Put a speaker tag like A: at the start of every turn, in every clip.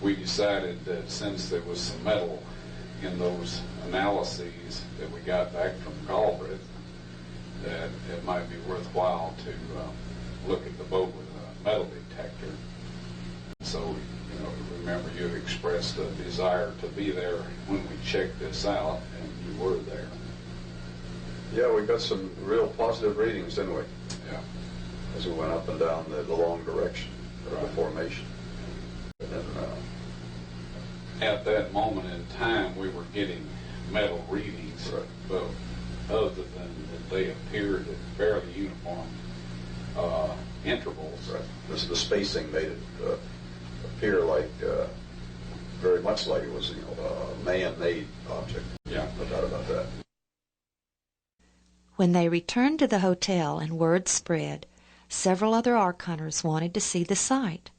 A: we decided that since there was some metal in those analyses that we got back from Galbraith, that it might be worthwhile to look at the boat with a metal detector. So, remember you had expressed a desire to be there when we checked this out, and you were there.
B: Yeah, we got some real positive readings, didn't we?
A: Yeah.
B: As we went up and down the long direction of
A: Right.
B: the formation. And
A: at that moment in time, we were getting metal readings,
B: right.
A: but other than that they appeared at fairly uniform intervals.
B: Right. The spacing made it appear like very much like it was a man-made object.
A: Yeah,
B: no doubt about that.
C: When they returned to the hotel and word spread, several other ARC hunters wanted to see the site.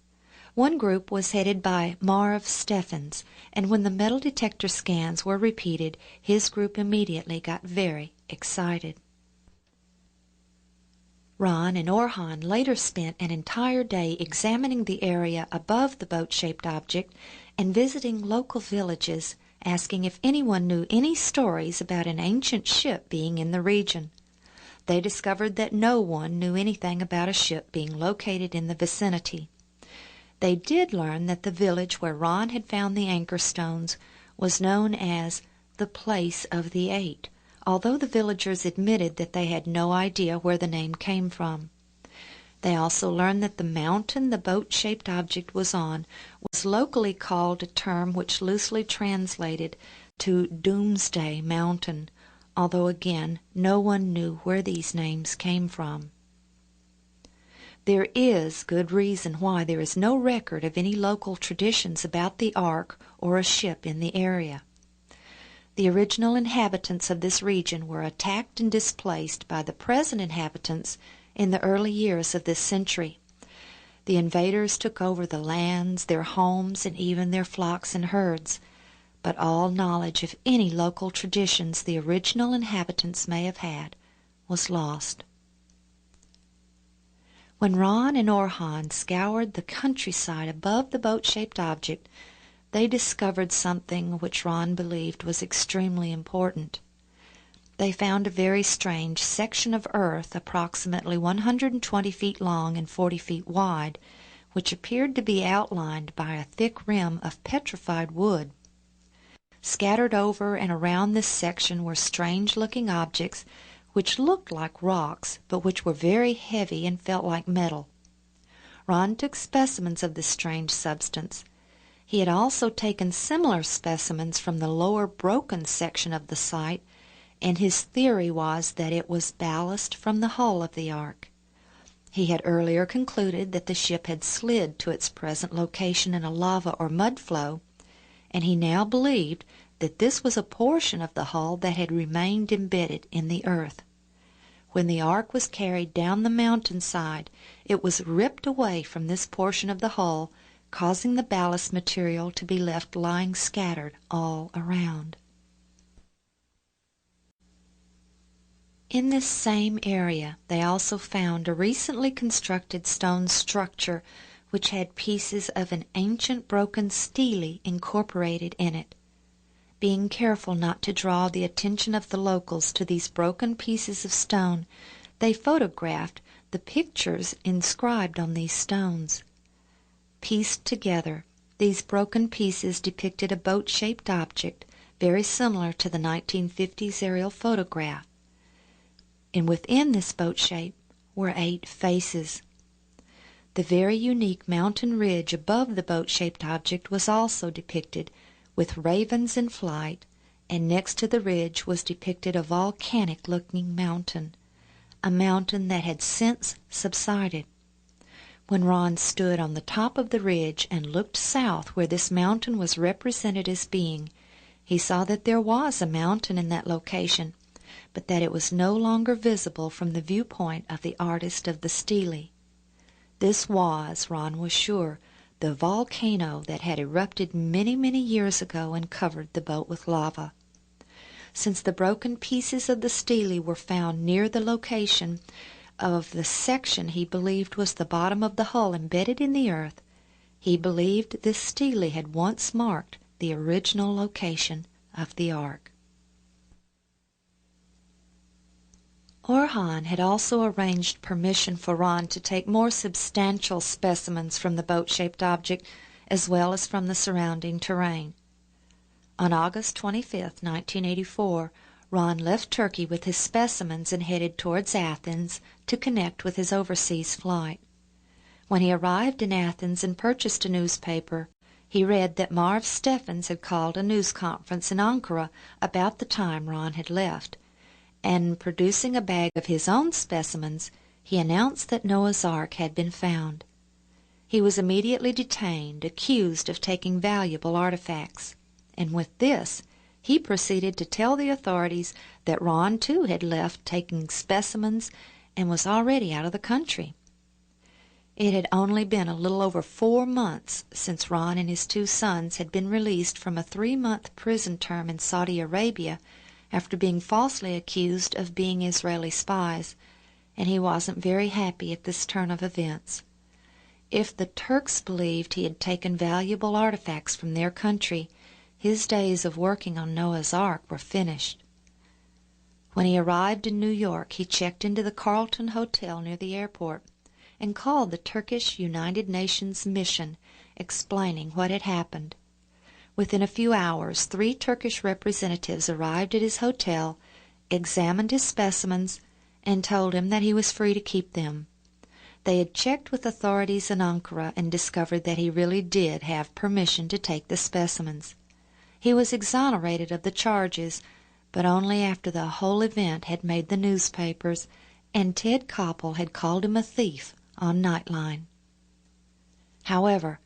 C: One group was headed by Marv Steffens, and when the metal detector scans were repeated, his group immediately got very excited. Ron and Orhan later spent an entire day examining the area above the boat-shaped object and visiting local villages, asking if anyone knew any stories about an ancient ship being in the region. They discovered that no one knew anything about a ship being located in the vicinity. They did learn that the village where Ron had found the anchor stones was known as the Place of the Eight, although the villagers admitted that they had no idea where the name came from. They also learned that the mountain the boat-shaped object was on was locally called a term which loosely translated to Doomsday Mountain, although again no one knew where these names came from. There is good reason why there is no record of any local traditions about the Ark or a ship in the area. The original inhabitants of this region were attacked and displaced by the present inhabitants in the early years of this century. The invaders took over the lands, their homes, and even their flocks and herds, but all knowledge of any local traditions the original inhabitants may have had was lost. When Ron and Orhan scoured the countryside above the boat-shaped object, they discovered something which Ron believed was extremely important. They found a very strange section of earth approximately 120 feet long and 40 feet wide, which appeared to be outlined by a thick rim of petrified wood. Scattered over and around this section were strange-looking objects which looked like rocks, but which were very heavy and felt like metal. Ron took specimens of this strange substance. He had also taken similar specimens from the lower broken section of the site, and his theory was that it was ballast from the hull of the Ark. He had earlier concluded that the ship had slid to its present location in a lava or mud flow, and he now believed that this was a portion of the hull that had remained embedded in the earth. When the Ark was carried down the mountainside, it was ripped away from this portion of the hull, causing the ballast material to be left lying scattered all around. In this same area, they also found a recently constructed stone structure which had pieces of an ancient broken stele incorporated in it. Being careful not to draw the attention of the locals to these broken pieces of stone, they photographed the pictures inscribed on these stones. Pieced together, these broken pieces depicted a boat-shaped object very similar to the 1950s aerial photograph. And within this boat shape were 8 faces. The very unique mountain ridge above the boat-shaped object was also depicted, with ravens in flight, and next to the ridge was depicted a volcanic-looking mountain, a mountain that had since subsided. When Ron stood on the top of the ridge and looked south where this mountain was represented as being, he saw that there was a mountain in that location, but that it was no longer visible from the viewpoint of the artist of the stele. This was, Ron was sure, the volcano that had erupted many, many years ago and covered the boat with lava. Since the broken pieces of the stele were found near the location of the section he believed was the bottom of the hull embedded in the earth, He believed this stele had once marked the original location of the ark. Orhan had also arranged permission for Ron to take more substantial specimens from the boat-shaped object as well as from the surrounding terrain. On August 25, 1984, Ron left Turkey with his specimens and headed towards Athens to connect with his overseas flight. When he arrived in Athens and purchased a newspaper, he read that Marv Steffens had called a news conference in Ankara about the time Ron had left, and producing a bag of his own specimens, he announced that Noah's Ark had been found. He was immediately detained, accused of taking valuable artifacts, and with this he proceeded to tell the authorities that Ron too had left taking specimens and was already out of the country. It had only been a little over 4 months since Ron and his 2 sons had been released from a 3-month prison term in Saudi Arabia after being falsely accused of being Israeli spies, and he wasn't very happy at this turn of events. If the Turks believed he had taken valuable artifacts from their country, his days of working on Noah's Ark were finished. When he arrived in New York, he checked into the Carlton Hotel near the airport and called the Turkish United Nations mission, explaining what had happened. Within a few hours, 3 Turkish representatives arrived at his hotel, examined his specimens, and told him that he was free to keep them. They had checked with authorities in Ankara and discovered that he really did have permission to take the specimens. He was exonerated of the charges, but only after the whole event had made the newspapers and Ted Koppel had called him a thief on Nightline. However,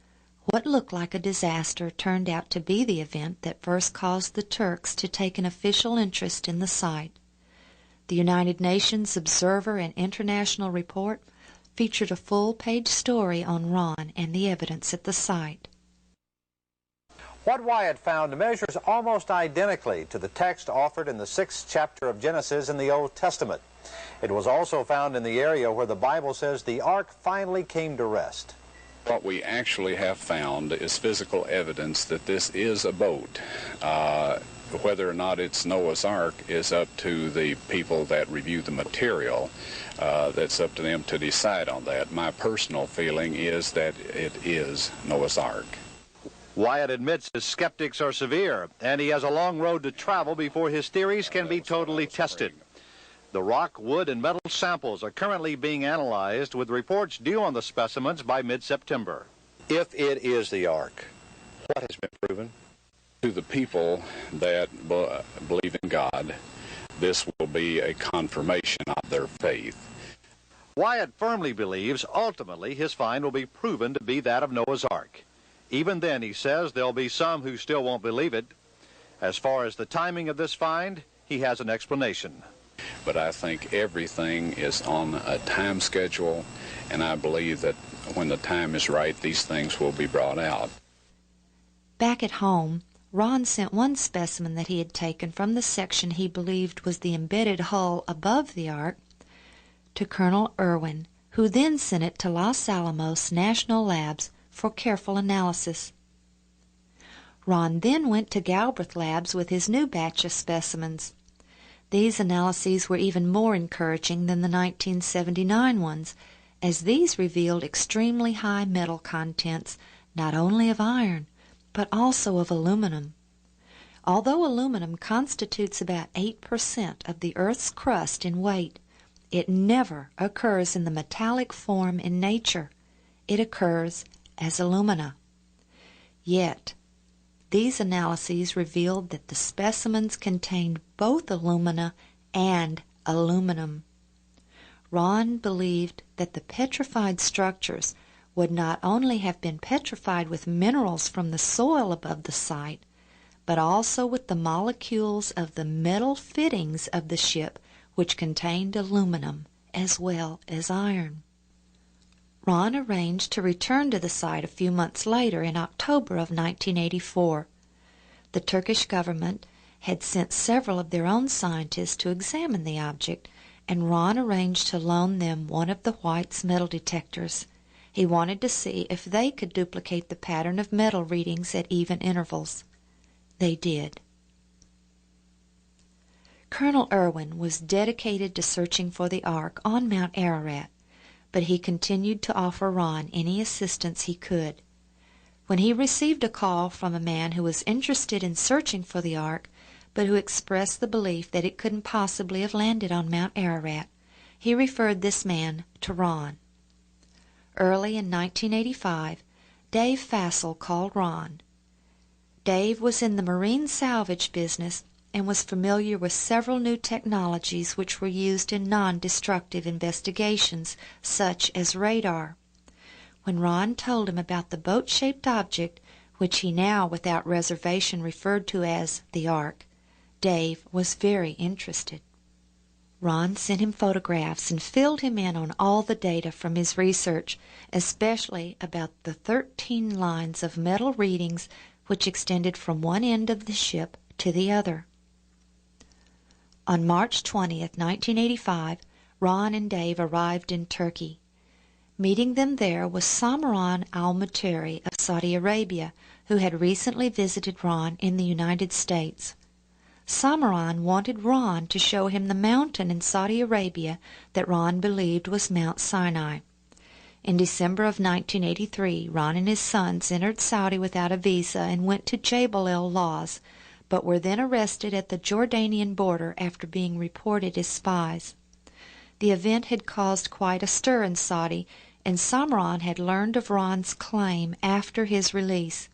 C: what looked like a disaster turned out to be the event that first caused the Turks to take an official interest in the site. The United Nations Observer and International Report featured a full-page story on Ron and the evidence at the site.
D: What Wyatt found measures almost identically to the text offered in the 6th chapter of Genesis in the Old Testament. It was also found in the area where the Bible says the ark finally came to rest.
A: What we actually have found is physical evidence that this is a boat. Whether or not it's Noah's Ark is up to the people that review the material. That's up to them to decide on that. My personal feeling is that it is Noah's Ark.
D: Wyatt admits his skeptics are severe, and he has a long road to travel before his theories can be totally tested. The rock, wood, and metal samples are currently being analyzed, with reports due on the specimens by mid-September. If it is the ark, what has been proven?
A: To the people that believe in God, this will be a confirmation of their faith.
D: Wyatt firmly believes ultimately his find will be proven to be that of Noah's Ark. Even then, he says, there'll be some who still won't believe it. As far as the timing of this find, he has an explanation.
A: But I think everything is on a time schedule, and I believe that when the time is right, these things will be brought out.
C: Back at home, Ron sent one specimen that he had taken from the section he believed was the embedded hull above the ark to Colonel Irwin, who then sent it to Los Alamos National Labs for careful analysis. Ron then went to Galbraith Labs with his new batch of specimens. These analyses were even more encouraging than the 1979 ones, as these revealed extremely high metal contents, not only of iron, but also of aluminum. Although aluminum constitutes about 8% of the Earth's crust in weight, it never occurs in the metallic form in nature. It occurs as alumina. Yet, these analyses revealed that the specimens contained both alumina and aluminum. Ron believed that the petrified structures would not only have been petrified with minerals from the soil above the site, but also with the molecules of the metal fittings of the ship, which contained aluminum as well as iron. Ron arranged to return to the site a few months later in October of 1984. The Turkish government had sent several of their own scientists to examine the object, and Ron arranged to loan them one of the White's metal detectors. He wanted to see if they could duplicate the pattern of metal readings at even intervals. They did. Colonel Irwin was dedicated to searching for the Ark on Mount Ararat, but he continued to offer Ron any assistance he could. When he received a call from a man who was interested in searching for the Ark, but who expressed the belief that it couldn't possibly have landed on Mount Ararat, he referred this man to Ron. Early in 1985, Dave Fassel called Ron. Dave was in the marine salvage business and was familiar with several new technologies which were used in non-destructive investigations, such as radar. When Ron told him about the boat-shaped object, which he now without reservation referred to as the Ark, Dave was very interested. Ron sent him photographs and filled him in on all the data from his research, especially about the 13 lines of metal readings which extended from one end of the ship to the other. On March 20th, 1985, Ron and Dave arrived in Turkey. Meeting them there was Samaran al-Muteri of Saudi Arabia, who had recently visited Ron in the United States. Samaran wanted Ron to show him the mountain in Saudi Arabia that Ron believed was Mount Sinai. In December of 1983, Ron and his sons entered Saudi without a visa and went to Jebel el-Lawz, but were then arrested at the Jordanian border after being reported as spies. The event had caused quite a stir in Saudi, and Samaran had learned of Ron's claim after his release.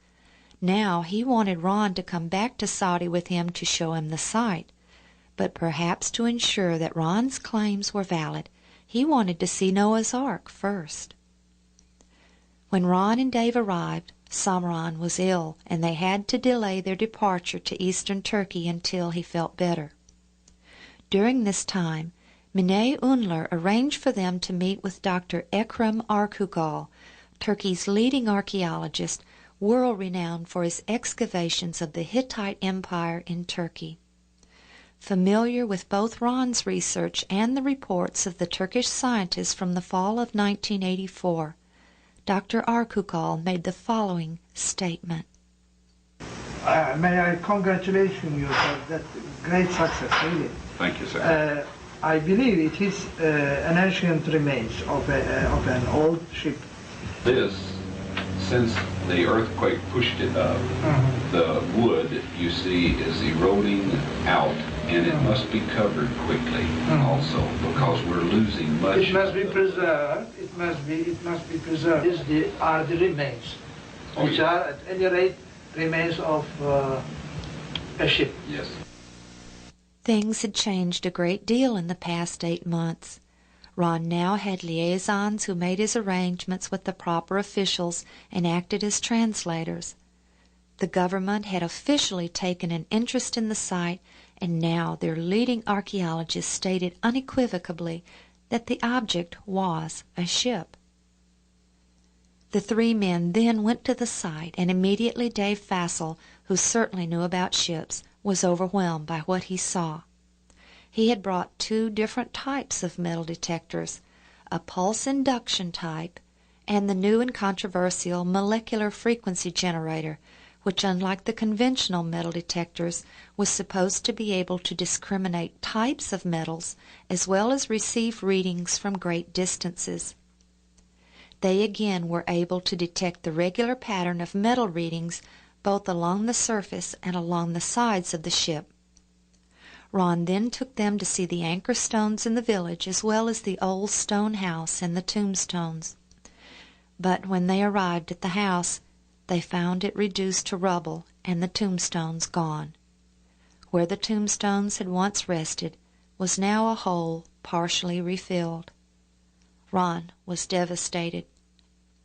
C: Now he wanted Ron to come back to Saudi with him to show him the site, but perhaps to ensure that Ron's claims were valid, he wanted to see Noah's Ark first. When Ron and Dave arrived, Samaran was ill, and they had to delay their departure to eastern Turkey until he felt better. During this time, Mine Unler arranged for them to meet with Dr. Ekrem Arkugal, Turkey's leading archaeologist, world-renowned for his excavations of the Hittite Empire in Turkey. Familiar with both Ron's research and the reports of the Turkish scientists from the fall of 1984, Dr. Arkugal made the following statement.
E: May I congratulate you for that great success, really.
A: Thank you, sir.
E: I believe it is an ancient remains of an old ship.
F: This, since the earthquake pushed it up, the wood, you see, is eroding out, and it must be covered quickly also, because we're losing much.
E: It must be preserved. It must be preserved. These are the remains, which are at any rate remains of a ship.
F: Yes.
C: Things had changed a great deal in the past 8 months. Ron now had liaisons who made his arrangements with the proper officials and acted as translators. The government had officially taken an interest in the site, and now their leading archaeologists stated unequivocally that the object was a ship. The three men then went to the site, and immediately Dave Fassel, who certainly knew about ships, was overwhelmed by what he saw. He had brought 2 different types of metal detectors, a pulse induction type and the new and controversial molecular frequency generator, which, unlike the conventional metal detectors, was supposed to be able to discriminate types of metals as well as receive readings from great distances. They again were able to detect the regular pattern of metal readings both along the surface and along the sides of the ship. Ron then took them to see the anchor stones in the village as well as the old stone house and the tombstones. But when they arrived at the house, they found it reduced to rubble and the tombstones gone. Where the tombstones had once rested was now a hole partially refilled. Ron was devastated.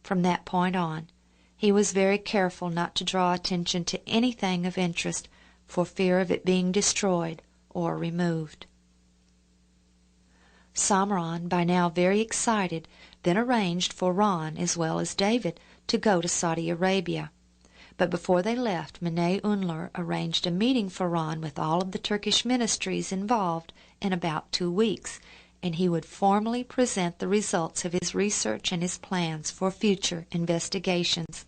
C: From that point on, he was very careful not to draw attention to anything of interest for fear of it being destroyed or removed. Samaran, by now very excited, then arranged for Ron as well as David to go to Saudi Arabia. But before they left, Mine Unler arranged a meeting for Ron with all of the Turkish ministries involved in about 2 weeks, and he would formally present the results of his research and his plans for future investigations.